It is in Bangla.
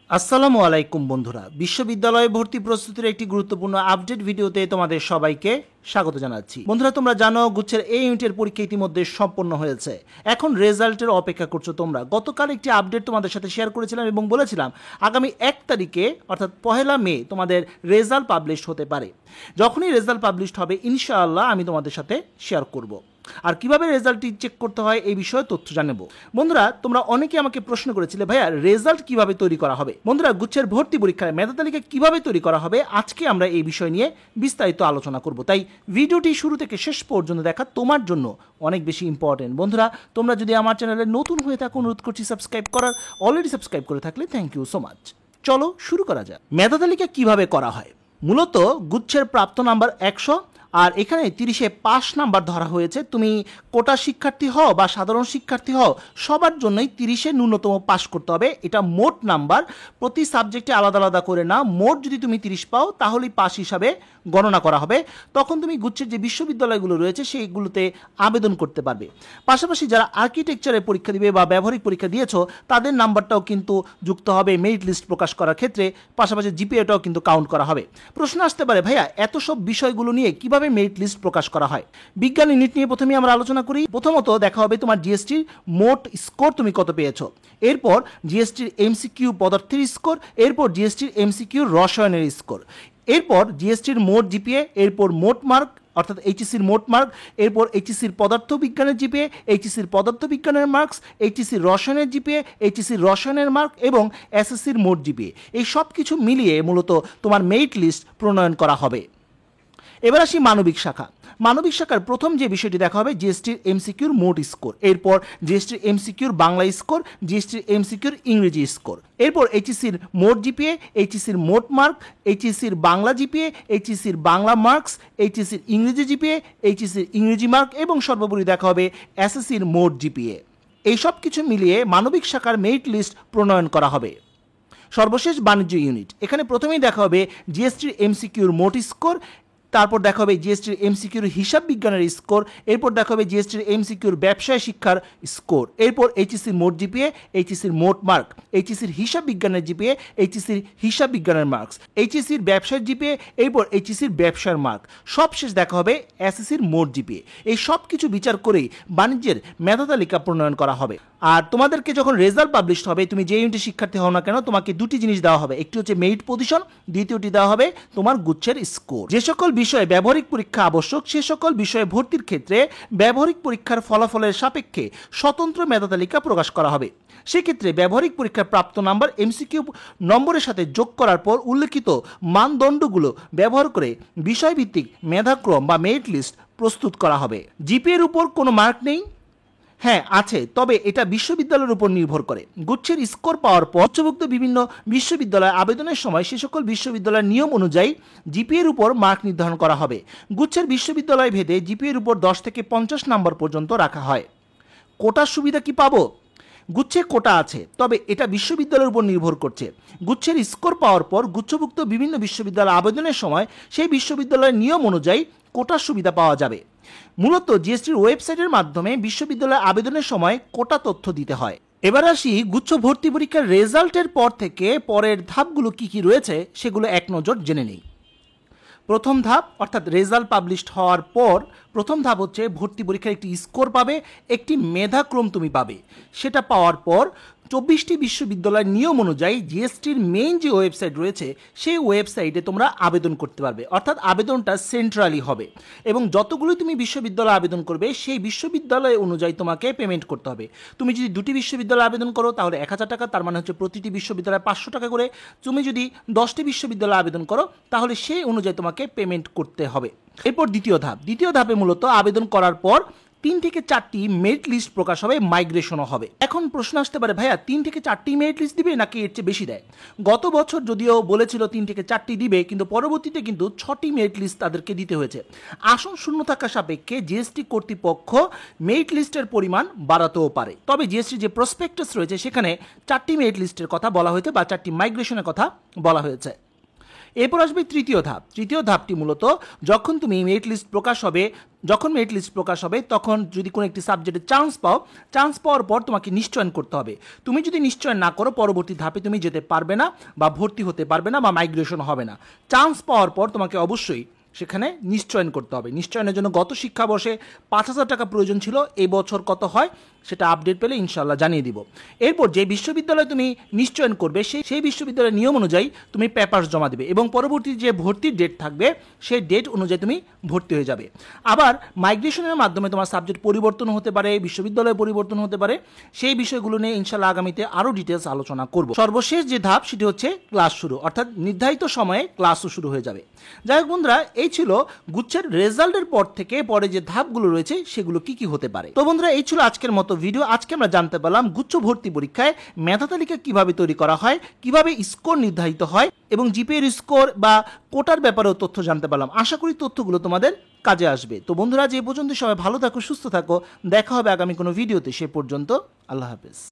আসসালামু আলাইকুম বন্ধুরা, বিশ্ববিদ্যালয় ভর্তি প্রস্তুতির একটি গুরুত্বপূর্ণ আপডেট ভিডিওতে তোমাদের সবাইকে স্বাগত জানাচ্ছি। বন্ধুরা, তোমরা জানো গুচ্ছের এই ইউনিটের পরীক্ষা ইতিমধ্যে সম্পন্ন হয়েছে। এখন রেজাল্টের অপেক্ষা করছো তোমরা। গতকাল একটি আপডেট তোমাদের সাথে শেয়ার করেছিলাম এবং বলেছিলাম আগামী 1 তারিখে অর্থাৎ 1 মে তোমাদের রেজাল্ট পাবলিশ হতে পারে। যখনই রেজাল্ট পাবলিশ হবে ইনশাআল্লাহ আমি তোমাদের সাথে শেয়ার করব। আর কিভাবে রেজাল্টটি চেক করতে হয় এই বিষয়ে তথ্য জানাবো। বন্ধুরা, তোমরা অনেকে আমাকে প্রশ্ন করেছিলে ভাইয়া রেজাল্ট কিভাবে তৈরি করা হবে। বন্ধুরা, গুচ্ছের ভর্তি পরীক্ষায় মেধা তালিকা কিভাবে তৈরি করা হবে আজকে আমরা এই বিষয় নিয়ে বিস্তারিত আলোচনা করব। তাই ভিডিওটি শুরু থেকে শেষ পর্যন্ত দেখা তোমার জন্য অনেক বেশি ইম্পর্টেন্ট। বন্ধুরা, তোমরা যদি আমার চ্যানেলে নতুন হয়ে থাকো অনুরোধ করছি সাবস্ক্রাইব করার। অলরেডি সাবস্ক্রাইব করে থাকলে থ্যাংক ইউ সো মাচ। চলো শুরু করা যাক। মেধা তালিকা কিভাবে করা হয়। মূলত গুচ্ছের প্রাপ্ত নাম্বার 100 আর এখানে 30-এ পাস নাম্বার ধরা হয়েছে। তুমি কোটা শিক্ষার্থী হও বা সাধারণ শিক্ষার্থী হও, সবার জন্যই 30-এ ন্যূনতম পাস করতে হবে। এটা মোট নাম্বার, প্রতি সাবজেক্টে আলাদা আলাদা করে না। মোট যদি তুমি 30 পাও তাহলেই পাস হিসাবে গণনা করা হবে। তখন তুমি গুচ্ছের যে বিশ্ববিদ্যালয়গুলো রয়েছে সেইগুলোতে আবেদন করতে পারবে। পাশাপাশি যারা আর্কিটেকচারের পরীক্ষা দিবে বা ব্যবহারিক পরীক্ষা দিয়েছো তাদের নাম্বারটাও কিন্তু যুক্ত হবে মেরিট লিস্ট প্রকাশ করার ক্ষেত্রে। পাশাপাশি জিপিএটাও কিন্তু কাউন্ট করা হবে। প্রশ্ন আসতে পারে ভাইয়া এত সব বিষয়গুলো নিয়ে কিভাবে মেরিট লিস্ট প্রকাশ করা হয়। বিজ্ঞান ইউনিট নিয়ে প্রথমে আমরা আলোচনা করি। প্রথমত দেখা হবে তোমার জিএসটির মোট স্কোর তুমি কত পেয়েছো। এরপর জিএসটির এমসিকিউ পদার্থের স্কোর, এরপর জিএসটির এমসিকিউ রসায়নের স্কোর, এরপর জিএসটির মোট জিপিএ, এরপর মোট মার্ক অর্থাৎ এইচএসির মোট মার্ক, এরপর এইচএসির পদার্থবিজ্ঞানের জিপিএ, এইচএসির পদার্থবিজ্ঞানের মার্কস, এইচএসির রসায়নের জিপিএ, এইচএসির রসায়নের মার্ক এবং এসএসসির মোট জিপিএ। এই সব কিছু মিলিয়ে মূলত তোমার মেরিট লিস্ট প্রণয়ন করা হবে। এবার আসি মানবিক শাখা। মানবিক শাখার প্রথম যে বিষয়টি দেখা হবে জিএসটির এমসিকিউর মোট স্কোর, এরপর জিএসটির এমসিকিউর বাংলা স্কোর, জিএসটির এমসিকিউর ইংরেজি স্কোর, এরপর এইচএসির মোট জিপিএ, এইচএসির মোট মার্ক, এইচএসির বাংলা জিপিএ, এইচএসির বাংলা মার্কস, এইচএসির ইংরেজি জিপিএ, এইচএসির ইংরেজি মার্ক এবং সর্বোপরি দেখা হবে এসএসসির মোট জিপিএ। এই সব কিছু মিলিয়ে মানবিক শাখার মেরিট লিস্ট প্রণয়ন করা হবে। সর্বশেষ বাণিজ্য ইউনিট। এখানে প্রথমেই দেখা হবে জিএসটির এমসিকিউর মোট স্কোর, তারপর দেখা হবে জিএসটির এমসিকিউর হিসাব বিজ্ঞানের স্কোর, এরপর দেখা হবে জিএসটির এমসিকিউর ব্যবসায় শিক্ষার স্কোর, এরপর এইচএসির মোট জিপিএ, এইচএসির মোট মার্ক, এইচএসির হিসাব বিজ্ঞানের জিপিএ, এইচএসির হিসাব বিজ্ঞানের মার্কস, এইচএসির ব্যবসার জিপিএ, এরপর এইচএসির ব্যবসার মার্ক, সবশেষ দেখা হবে এসএসসির মোট জিপিএ। এই সব কিছু বিচার করেই বাণিজ্যের মেধা তালিকা প্রণয়ন করা হবে। আর তোমাদেরকে যখন রেজাল্ট পাবলিশ হবে, তুমি যে ইউনিটের শিক্ষার্থী হও না কেন, তোমাকে দুটি জিনিস দেওয়া হবে। একটি হচ্ছে মেরিট পজিশন, দ্বিতীয়টি দেওয়া হবে তোমার গুচ্ছের স্কোর। যে সকল বিষয়ে ব্যবহারিক পরীক্ষা আবশ্যক সে সকল বিষয়ে ভর্তির ক্ষেত্রে ব্যবহারিক পরীক্ষার ফলাফলের সাপেক্ষে স্বতন্ত্র মেধা তালিকা প্রকাশ করা হবে। সেক্ষেত্রে ব্যবহারিক পরীক্ষার প্রাপ্ত নাম্বার এমসিকিউ নম্বরের সাথে যোগ করার পর উল্লেখিত মানদণ্ডগুলো ব্যবহার করে বিষয়ভিত্তিক মেধাক্রম বা মেরিট লিস্ট প্রস্তুত করা হবে। জিপিএর উপর কোনো মার্ক নেই, হ্যাঁ আছে, তবে এটা বিশ্ববিদ্যালয়ের উপর নির্ভর করে। গুচ্ছের স্কোর পাওয়ার পর উচ্চভুক্ত বিভিন্ন বিশ্ববিদ্যালয় আবেদনের সময় সে সকল বিশ্ববিদ্যালয়ের নিয়ম অনুযায়ী জিপিএর উপর মার্ক নির্ধারণ করা হবে। গুচ্ছের বিশ্ববিদ্যালয় ভেদে জিপিএর উপর 10 থেকে 50 নম্বর পর্যন্ত রাখা হয়। কোটার সুবিধা কি পাবো। গুচ্ছে কোটা আছে, তবে এটা বিশ্ববিদ্যালয়ের উপর নির্ভর করছে। গুচ্ছের স্কোর পাওয়ার পর গুচ্ছভুক্ত বিভিন্ন বিশ্ববিদ্যালয় আবেদনের সময় সেই বিশ্ববিদ্যালয়ের নিয়ম অনুযায়ী কোটার সুবিধা পাওয়া যাবে। মূলত জিএসটির ওয়েবসাইটের মাধ্যমে বিশ্ববিদ্যালয় আবেদনের সময় কোটা তথ্য দিতে হয়। এবার আসি গুচ্ছ ভর্তি পরীক্ষার রেজাল্টের পর থেকে পরের ধাপগুলো কি কি রয়েছে সেগুলো এক নজর জেনে নেই। প্রথম ধাপ অর্থাৎ রেজাল্ট পাবলিশড হওয়ার পর প্রথম ধাপ হচ্ছে ভর্তি পরীক্ষার একটি স্কোর পাবে, একটি মেধাক্রম তুমি পাবে। সেটা পাওয়ার পর 24টি বিশ্ববিদ্যালয়ের নিয়ম অনুযায়ী জিএসটির মেইন যে ওয়েবসাইট রয়েছে সেই ওয়েবসাইটে তোমরা আবেদন করতে পারবে। অর্থাৎ আবেদনটা সেন্ট্রালি হবে এবং যতগুলো তুমি বিশ্ববিদ্যালয়ে আবেদন করবে সেই বিশ্ববিদ্যালয় অনুযায়ী তোমাকে পেমেন্ট করতে হবে। তুমি যদি দুটি বিশ্ববিদ্যালয়ে আবেদন করো তাহলে 1000 টাকা, তার মানে হচ্ছে প্রতিটি বিশ্ববিদ্যালয়ে 500 টাকা করে। তুমি যদি 10টি বিশ্ববিদ্যালয়ে আবেদন করো তাহলে সেই অনুযায়ী তোমাকে পেমেন্ট করতে হবে। এরপর দ্বিতীয় ধাপে মূলত আবেদন করার পর 3 থেকে 4টি মেরিট লিস্ট প্রকাশ হবে, মাইগ্রেশনও হবে। এখন প্রশ্ন আসতে পারে ভাইয়া 3 থেকে 4টি মেরিট লিস্ট দিবে নাকি এর চেয়ে বেশি দেয়। গত বছর যদিও বলেছিল 3 থেকে 4টি দিবে, কিন্তু পরবর্তীতে কিন্তু 6টি মেরিট লিস্ট তাদেরকে দিতে হয়েছে। আসন শূন্য থাকা সাপেক্ষে জিএসটি কর্তৃপক্ষ মেরিট লিস্টের পরিমাণ বাড়াতেও পারে। তবে জিএসটি যে প্রসপেক্টাস রয়েছে সেখানে 4টি মেরিট লিস্টের কথা বলা হয়েছে বা 4টি মাইগ্রেশনের কথা বলা হয়েছে। এরপর আসবে তৃতীয় ধাপ। তৃতীয় ধাপটি মূলত যখন তুমি মেরিট লিস্ট প্রকাশ হবে তখন যদি কোনো একটি সাবজেক্টে চান্স পাওয়ার পর তোমাকে নিশ্চয়ন করতে হবে। তুমি যদি নিশ্চয়ন না করো পরবর্তী ধাপে তুমি যেতে পারবে না বা ভর্তি হতে পারবে না বা মাইগ্রেশন হবে না। চান্স পাওয়ার পর তোমাকে অবশ্যই সেখানে নিশ্চয়ন করতে হবে। নিশ্চয়নের জন্য গত শিক্ষাবর্ষে 5,000 টাকা প্রয়োজন ছিল, এই বছর কত হয় সেটা আপডেট পেলে ইনশাল্লাহ জানিয়ে দিব। এরপর যে বিশ্ববিদ্যালয়ে তুমি নিশ্চয়ন করবে সেই বিশ্ববিদ্যালয়ের নিয়ম অনুযায়ী তুমি পেপারস জমা দেবে এবং পরবর্তী যে ভর্তির ডেট থাকবে সেই ডেট অনুযায়ী তুমি ভর্তি হয়ে যাবে। আবার মাইগ্রেশনের মাধ্যমে তোমার সাবজেক্ট পরিবর্তন হতে পারে, বিশ্ববিদ্যালয় পরিবর্তন হতে পারে। সেই বিষয়গুলো নিয়ে ইনশাল্লাহ আগামীতে আরও ডিটেলস আলোচনা করব। সর্বশেষ যে ধাপ সেটি হচ্ছে ক্লাস শুরু, অর্থাৎ নির্ধারিত সময়ে ক্লাসও শুরু হয়ে যাবে। যাই হোক বন্ধুরা, এই ছিল গুচ্ছের রেজাল্টের পর থেকে পরে যে ধাপগুলো রয়েছে সেগুলো কি কি হতে পারে। তো বন্ধুরা, এই ছিল আজকের মতো ভিডিও। আজকে আমরা জানতে পারলাম গুচ্ছ ভর্তি পরীক্ষায় মেধা তালিকা কিভাবে তৈরি করা হয়, কিভাবে স্কোর নির্ধারিত হয় এবং জিপিএর স্কোর বা কোটার ব্যাপারেও তথ্য জানতে পারলাম। আশা করি তথ্যগুলো তোমাদের কাজে আসবে। তো বন্ধুরা, যে পর্যন্ত সবাই ভালো থাকো, সুস্থ থাকো। দেখা হবে আগামী কোনো ভিডিওতে। সে পর্যন্ত আল্লাহ হাফেজ।